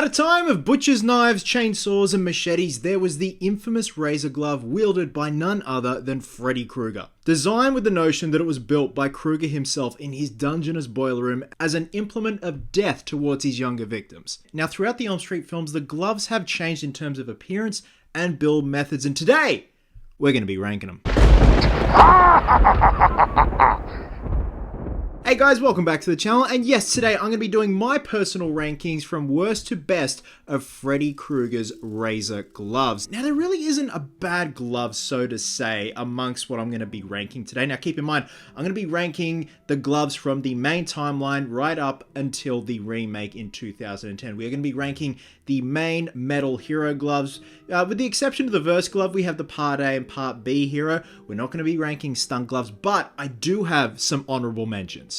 At a time of butcher's knives, chainsaws, and machetes, there was the infamous razor glove wielded by none other than Freddy Krueger. Designed with the notion that it was built by Krueger himself in his Dungeness boiler room as an implement of death towards his younger victims. Now, throughout the Elm Street films, the gloves have changed in terms of appearance and build methods, and today, we're going to be ranking them. Hey guys, welcome back to the channel, and yes, today I'm going to be doing my personal rankings from worst to best of Freddy Krueger's razor gloves. Now, there really isn't a bad glove, so to say, amongst what I'm going to be ranking today. Now, keep in mind, I'm going to be ranking the gloves from the main timeline right up until the remake in 2010. We are going to be ranking the main metal hero gloves. With the exception of the Verse glove, we have the Part A and Part B hero. We're not going to be ranking stunt gloves, but I do have some honorable mentions.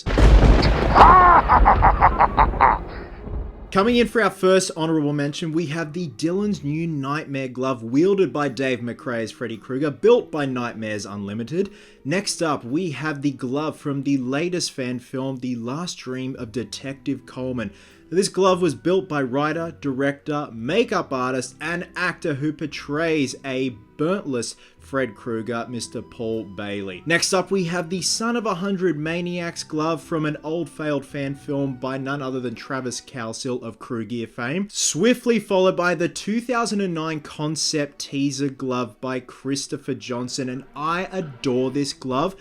Coming in for our first honorable mention, we have the Dillon's New Nightmare glove wielded by Dave McRae as Freddy Krueger, built by Nightmares Unlimited. Next up, we have the glove from the latest fan film, The Last Dream of Detective Coleman. This glove was built by writer, director, makeup artist, and actor who portrays a burntless Fred Krueger, Mr. Paul Bailey. Next up, we have the Son of 100 Maniacs glove from an old failed fan film by none other than Travis Kelce of Crew Gear fame. Swiftly followed by the 2009 concept teaser glove by Christopher Johnson, and I adore this glove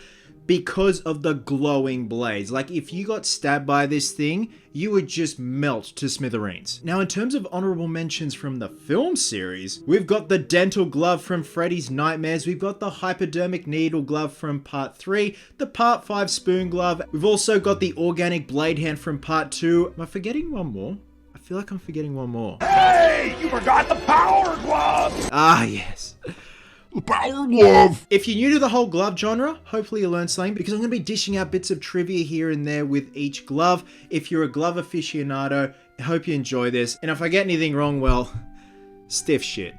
because of the glowing blades. Like, if you got stabbed by this thing, you would just melt to smithereens. Now, in terms of honorable mentions from the film series, we've got the dental glove from Freddy's Nightmares, we've got the hypodermic needle glove from Part 3, the Part 5 spoon glove, we've also got the organic blade hand from Part 2. Am I forgetting one more? I feel like I'm forgetting one more. Hey, you forgot the power glove! Ah, yes. The power glove! If you're new to the whole glove genre, hopefully you'll learn something, because I'm going to be dishing out bits of trivia here and there with each glove. If you're a glove aficionado, I hope you enjoy this. And if I get anything wrong, well, stiff shit.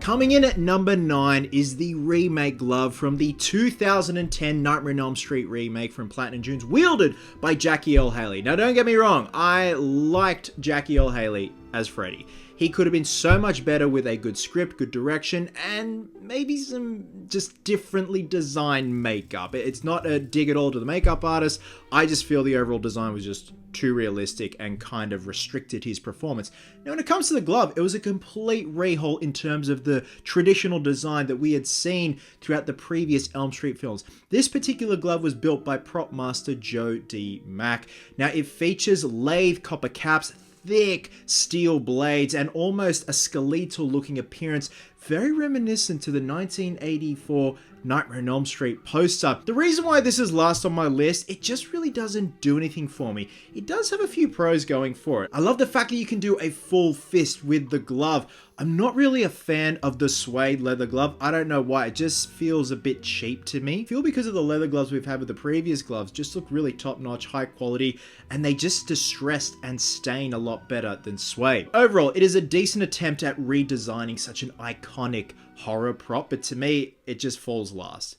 Coming in at number 9 is the remake glove from the 2010 Nightmare on Elm Street remake from Platinum Dunes, wielded by Jackie Earle Haley. Now, don't get me wrong, I liked Jackie Earle Haley as Freddy. He could have been so much better with a good script, good direction, and maybe some just differently designed makeup. It's not a dig at all to the makeup artist. I just feel the overall design was just too realistic and kind of restricted his performance. Now, when it comes to the glove, it was a complete rehaul in terms of the traditional design that we had seen throughout the previous Elm Street films. This particular glove was built by prop master Joe D. Mack. Now, it features lathe copper caps, thick steel blades, and almost a skeletal looking appearance, very reminiscent to the 1984 Nightmare on Elm Street poster. The reason why this is last on my list, it just really doesn't do anything for me. It does have a few pros going for it. I love the fact that you can do a full fist with the glove. I'm not really a fan of the suede leather glove. I don't know why, it just feels a bit cheap to me. I feel because of the leather gloves we've had with the previous gloves just look really top-notch, high quality, and they just distress and stain a lot better than suede. Overall, it is a decent attempt at redesigning such an iconic horror prop, but to me, it just falls last.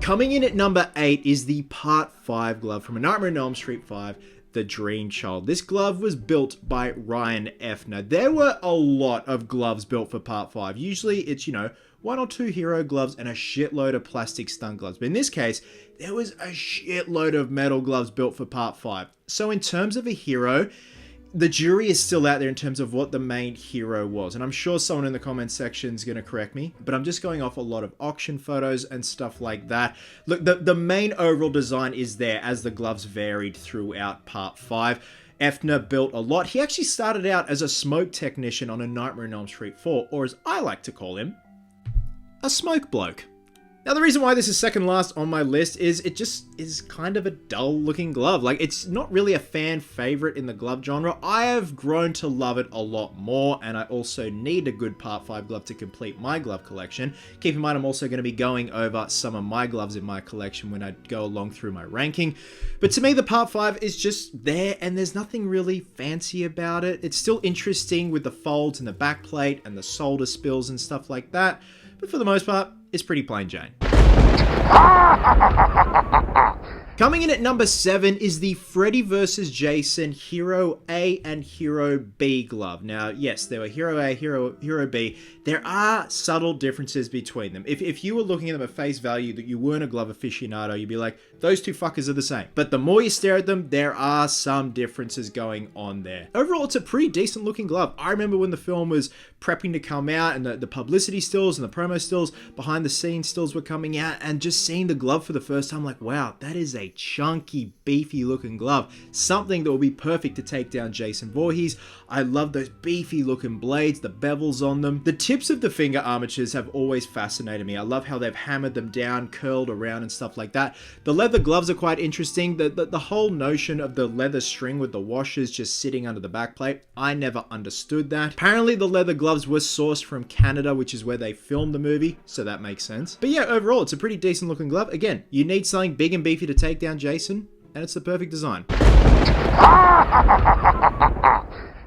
Coming in at number 8 is the Part 5 glove from A Nightmare on Elm Street 5, The Dream Child. This glove was built by Ryan Effner. There were a lot of gloves built for Part 5. Usually it's, one or two hero gloves and a shitload of plastic stunt gloves. But in this case, there was a shitload of metal gloves built for Part 5. So in terms of a hero, the jury is still out there in terms of what the main hero was. And I'm sure someone in the comments section is going to correct me, but I'm just going off a lot of auction photos and stuff like that. Look, the main overall design is there as the gloves varied throughout Part 5. Effner built a lot. He actually started out as a smoke technician on A Nightmare on Elm Street 4, or as I like to call him, a smoke bloke. Now, the reason why this is second last on my list is it just is kind of a dull looking glove. Like, it's not really a fan favorite in the glove genre. I have grown to love it a lot more, and I also need a good Part 5 glove to complete my glove collection. Keep in mind, I'm also going to be going over some of my gloves in my collection when I go along through my ranking. But to me, the Part 5 is just there, and there's nothing really fancy about it. It's still interesting with the folds and the back plate and the solder spills and stuff like that. But for the most part, it's pretty plain Jane. Coming in at number 7 is the Freddy vs. Jason Hero A and Hero B glove. Now, yes, there were Hero A, Hero B. There are subtle differences between them. If you were looking at them at face value, that you weren't a glove aficionado, you'd be like, those two fuckers are the same. But the more you stare at them, there are some differences going on there. Overall, it's a pretty decent looking glove. I remember when the film was prepping to come out and the publicity stills and the promo stills, behind the scenes stills were coming out, and just seeing the glove for the first time, like, wow, that is a chunky, beefy looking glove. Something that will be perfect to take down Jason Voorhees. I love those beefy looking blades, the bevels on them. The tips of the finger armatures have always fascinated me. I love how they've hammered them down, curled around and stuff like that. The leather gloves are quite interesting. The whole notion of the leather string with the washers just sitting under the backplate, I never understood that. Apparently the leather gloves were sourced from Canada, which is where they filmed the movie, so that makes sense. But yeah, overall, it's a pretty decent looking glove. Again, you need something big and beefy to take down Jason, and it's the perfect design.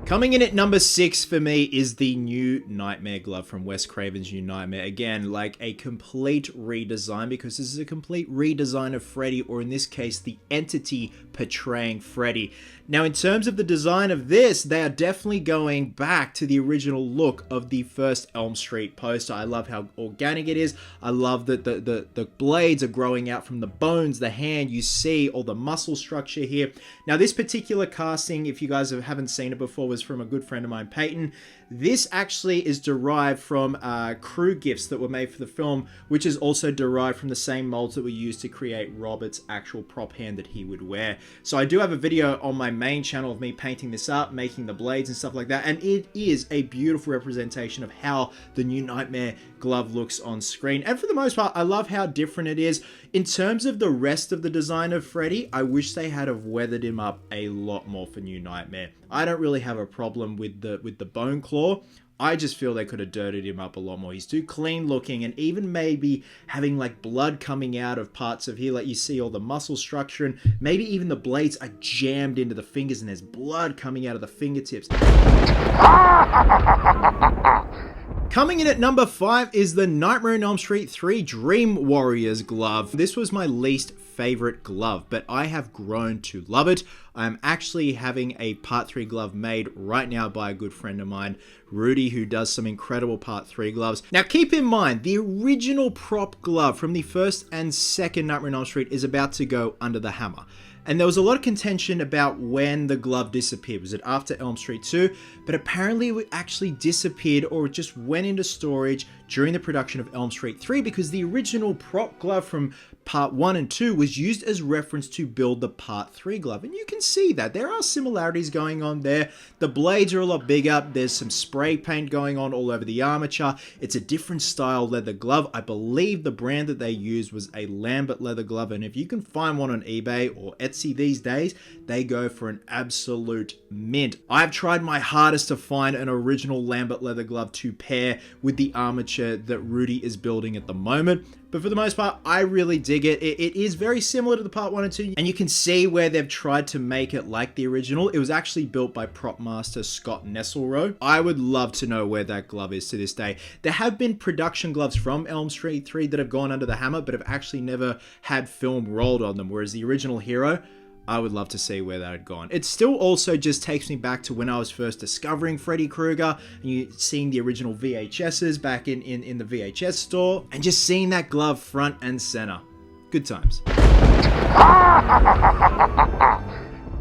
Coming in at number 6 for me is the new Nightmare glove from Wes Craven's New Nightmare. Again, like a complete redesign, because this is a complete redesign of Freddy, or in this case, the entity portraying Freddy. Now, in terms of the design of this, they are definitely going back to the original look of the first Elm Street poster. I love how organic it is. I love that the blades are growing out from the bones, the hand. You see all the muscle structure here. Now, this particular casting, if you guys haven't seen it before, was from a good friend of mine, Peyton. This actually is derived from crew gifts that were made for the film, which is also derived from the same molds that were used to create Robert's actual prop hand that he would wear. So I do have a video on my main channel of me painting this up, making the blades and stuff like that, and it is a beautiful representation of how the new Nightmare glove looks on screen. And for the most part, I love how different it is. In terms of the rest of the design of Freddy, I wish they had have weathered him up a lot more for New Nightmare. I don't really have a problem with the bone claw. I just feel they could have dirtied him up a lot more. He's too clean looking, and even maybe having like blood coming out of parts of here, like you see all the muscle structure, and maybe even the blades are jammed into the fingers and there's blood coming out of the fingertips. Coming in at number 5 is the Nightmare on Elm Street 3 Dream Warriors glove. This was my least favorite glove, but I have grown to love it. I'm actually having a Part 3 glove made right now by a good friend of mine, Rudy, who does some incredible Part 3 gloves. Now keep in mind, the original prop glove from the first and second Nightmare on Elm Street is about to go under the hammer. And there was a lot of contention about when the glove disappeared. Was it after Elm Street 2? But apparently it actually disappeared, or it just went into storage during the production of Elm Street 3, because the original prop glove from Part 1 and 2 was used as reference to build the Part 3 glove. And you can see that there are similarities going on there. The blades are a lot bigger. There's some spray paint going on all over the armature. It's a different style leather glove. I believe the brand that they used was a Lambert leather glove. And if you can find one on eBay or Etsy these days, they go for an absolute mint. I've tried my hardest to find an original Lambert leather glove to pair with the armature that Rudy is building at the moment. But for the most part, I really dig it. It is very similar to the Part 1 and 2, and you can see where they've tried to make it like the original. It was actually built by prop master Scott Nesselroe. I would love to know where that glove is to this day. There have been production gloves from Elm Street 3 that have gone under the hammer, but have actually never had film rolled on them, whereas the original Hero, I would love to see where that had gone. It still also just takes me back to when I was first discovering Freddy Krueger, and you seeing the original VHSs back in the VHS store, and just seeing that glove front and center. Good times.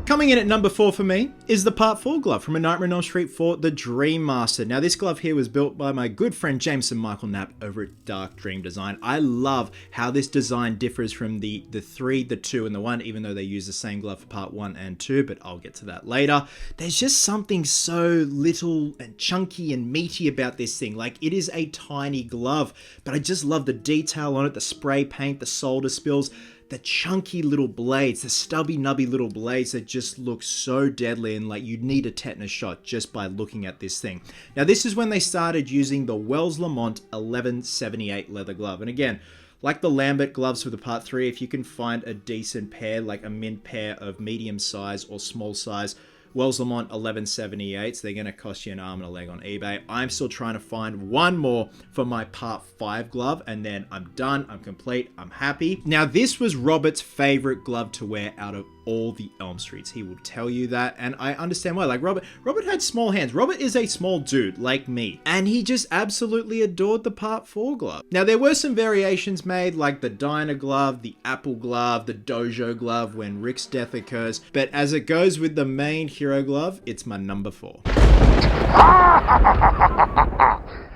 Coming in at number 4 for me is the Part 4 glove from A Nightmare on Elm Street 4, the Dream Master. Now, this glove here was built by my good friend Jameson Michael Knapp over at Dark Dream Design. I love how this design differs from the 3, the 2, and the 1, even though they use the same glove for Part 1 and 2, but I'll get to that later. There's just something so little and chunky and meaty about this thing. Like, it is a tiny glove, but I just love the detail on it, the spray paint, the solder spills, the chunky little blades, the stubby nubby little blades that just look so deadly, and like you'd need a tetanus shot just by looking at this thing. Now, this is when they started using the Wells Lamont 1178 leather glove. And again, like the Lambert gloves for the Part 3, if you can find a decent pair, like a mint pair of medium size or small size Wells Lamont 1178s. They're going to cost you an arm and a leg on eBay. I'm still trying to find one more for my Part 5 glove, and then I'm done. I'm complete. I'm happy. Now, this was Robert's favorite glove to wear out of all the Elm Streets. He will tell you that, and I understand why. Like, Robert had small hands. Robert is a small dude like me, and he just absolutely adored the Part 4 glove. Now, there were some variations made, like the Diner glove, the Apple glove, the Dojo glove when Rick's death occurs, but as it goes with the main hero glove, it's my number 4.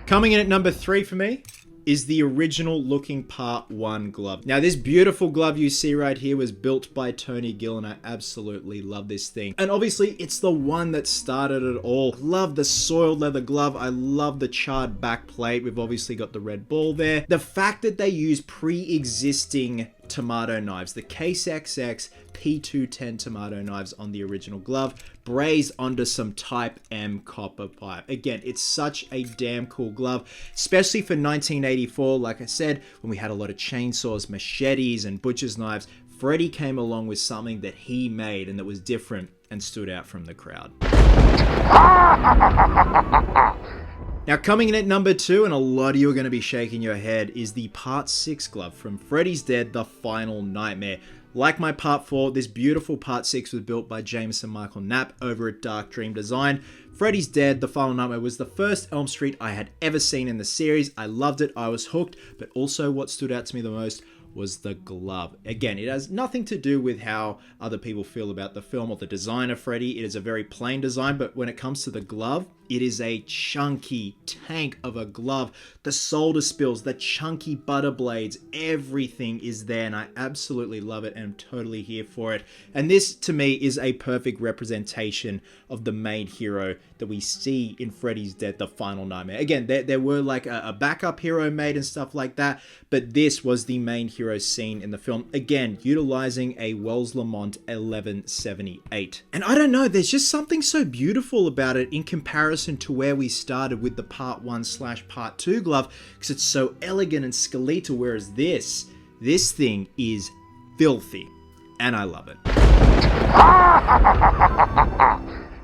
Coming in at number 3 for me is the original looking Part 1 glove. Now, this beautiful glove you see right here was built by Tony Gill, and I absolutely love this thing. And obviously, it's the one that started it all. I love the soiled leather glove. I love the charred back plate. We've obviously got the red ball there. The fact that they use pre-existing tomato knives, the Case XX P210 tomato knives on the original glove, brazed onto some Type M copper pipe. Again, it's such a damn cool glove, especially for 1984. Like I said, when we had a lot of chainsaws, machetes, and butcher's knives, Freddy came along with something that he made and that was different and stood out from the crowd. Now, coming in at number 2, and a lot of you are going to be shaking your head, is the Part 6 glove from Freddy's Dead: The Final Nightmare. Like my Part 4, this beautiful Part 6 was built by Jameson Michael Knapp over at Dark Dream Design. Freddy's Dead: The Final Nightmare was the first Elm Street I had ever seen in the series. I loved it, I was hooked, but also what stood out to me the most was the glove. Again, it has nothing to do with how other people feel about the film or the design of Freddy. It is a very plain design, but when it comes to the glove, it is a chunky tank of a glove. The solder spills, the chunky butter blades, everything is there, and I absolutely love it and I'm totally here for it. And this, to me, is a perfect representation of the main hero that we see in Freddy's Dead: The Final Nightmare. Again, there were like a backup hero made and stuff like that, but this was the main hero scene in the film. Again, utilizing a Wells Lamont 1178. And I don't know, there's just something so beautiful about it in comparison to where we started with the Part 1/Part 2 glove, because it's so elegant and skeletal, whereas this thing is filthy, and I love it.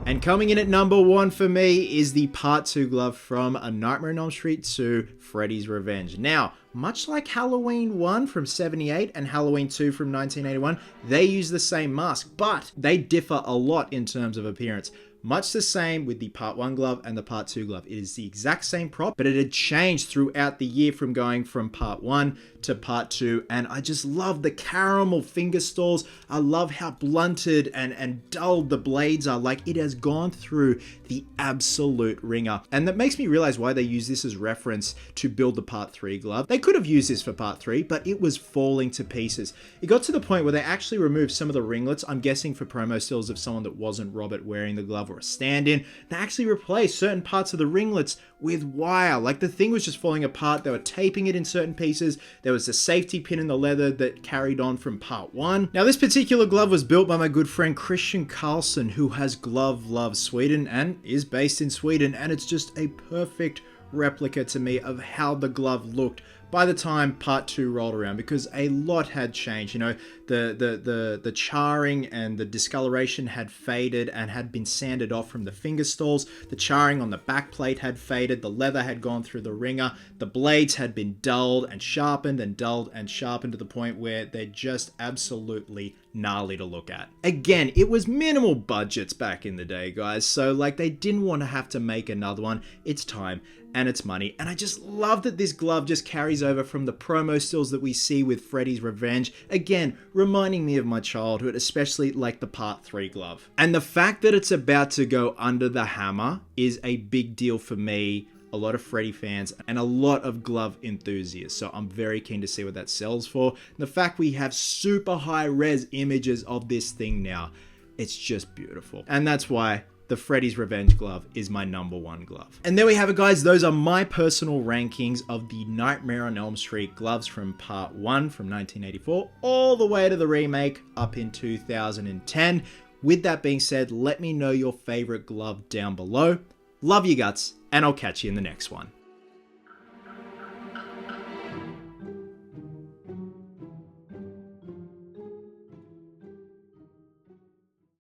And coming in at number 1 for me is the Part 2 glove from A Nightmare on Elm Street 2: Freddy's Revenge. Now, much like Halloween 1 from 78 and Halloween 2 from 1981, they use the same mask, but they differ a lot in terms of appearance. Much the same with the Part 1 glove and the Part 2 glove. It is the exact same prop, but it had changed throughout the year from going from Part 1 to Part 2, and I just love the caramel finger stalls. I love how blunted and dull the blades are. Like, it has gone through the absolute ringer, and that makes me realize why they use this as reference to build the Part 3 glove. They could have used this for Part 3, but it was falling to pieces. It got to the point where they actually removed some of the ringlets, I'm guessing for promo stills of someone that wasn't Robert wearing the glove or a stand-in. They actually replaced certain parts of the ringlets with wire. Like, the thing was just falling apart. They were taping it in certain pieces. There was a safety pin in the leather that carried on from Part 1. Now, this particular glove was built by my good friend Christian Carlson, who has Glove Love Sweden and is based in Sweden, and it's just a perfect replica to me of how the glove looked by the time Part 2 rolled around, because a lot had changed. You know, the charring and the discoloration had faded and had been sanded off from the finger stalls. The charring on the back plate had faded. The leather had gone through the ringer. The blades had been dulled and sharpened and dulled and sharpened to the point where they're just absolutely gnarly to look at. Again, it was minimal budgets back in the day, guys, so like they didn't want to have to make another one. It's time and it's money, and I just love that this glove just carries over from the promo stills that we see with Freddy's Revenge. Again, reminding me of my childhood, especially like the Part 3 glove. And the fact that it's about to go under the hammer is a big deal for me, a lot of Freddy fans, and a lot of glove enthusiasts. So I'm very keen to see what that sells for. And the fact we have super high res images of this thing now, it's just beautiful. And that's why the Freddy's Revenge glove is my number 1 glove. And there we have it, guys. Those are my personal rankings of the Nightmare on Elm Street gloves from Part 1 from 1984 all the way to the remake up in 2010. With that being said, let me know your favorite glove down below. Love you guts, and I'll catch you in the next one.